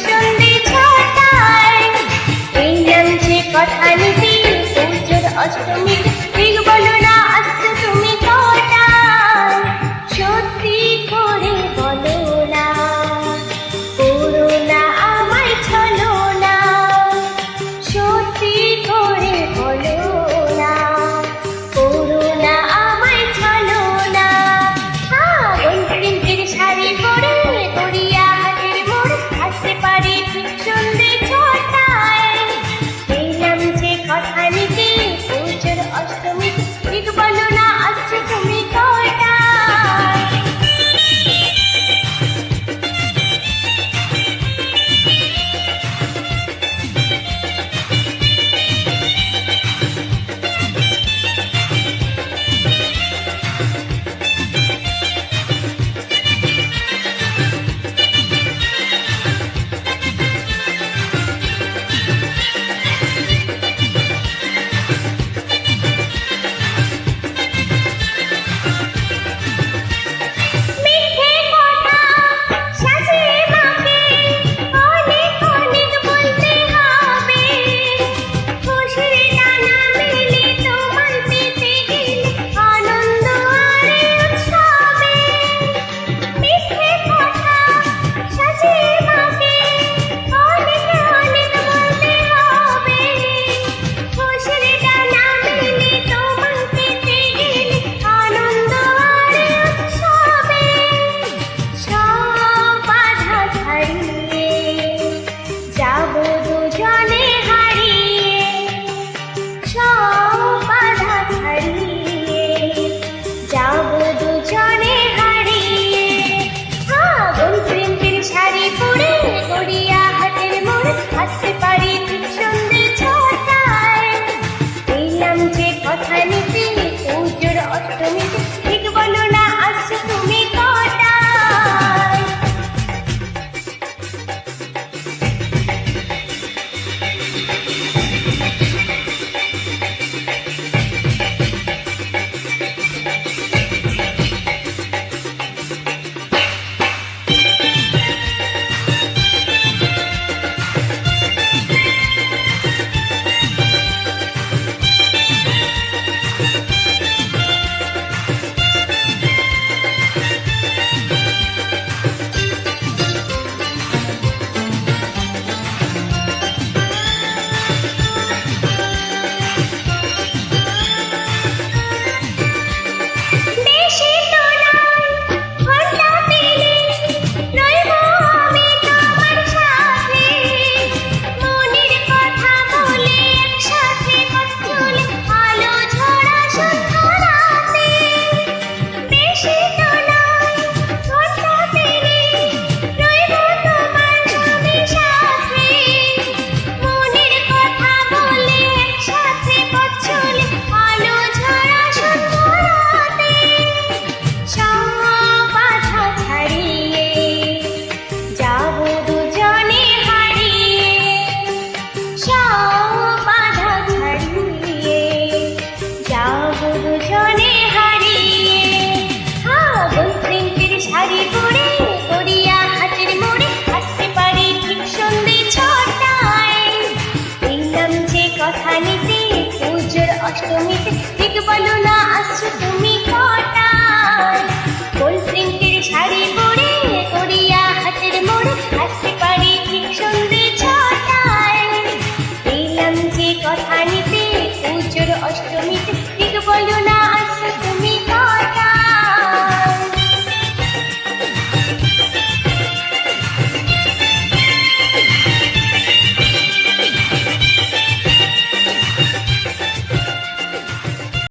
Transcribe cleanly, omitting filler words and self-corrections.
সন্ধে ছটায় এলাম যে কথা নিতে পুজোর অষ্টমী ঠিক বলো না আসছো তুমি কটায় সত্যি করে বলো না করো না আমায় ছলো না সত্যি করে বলো না করো না আমায় ছলো না প্রিন্টের শাড়ি পরে গড়িয়া হাটের মোড় আসতে পারি ঠিক সন্ধে ছটায় এলাম যে কথা নিতে পুজোর অষ্টমী ঠিক বলো না আসছো তুমি কটায় আসতে পারি ঠিক সন্ধে ছটায় এলাম যে কথা নিতে পুজোর অষ্টমী ঠিক বলো না আসছো তুমি কটায় অষ্টমীতে ঠিক বলো না আসছো তুমি কটায় গোল প্রিন্টের শাড়ি পরে গড়িয়া হাটের মোড়ে আসতে পারি ঠিক সন্ধে ছটায় এলাম যে কথা নিতে পুজোর অষ্টমীতে ঠিক বলো না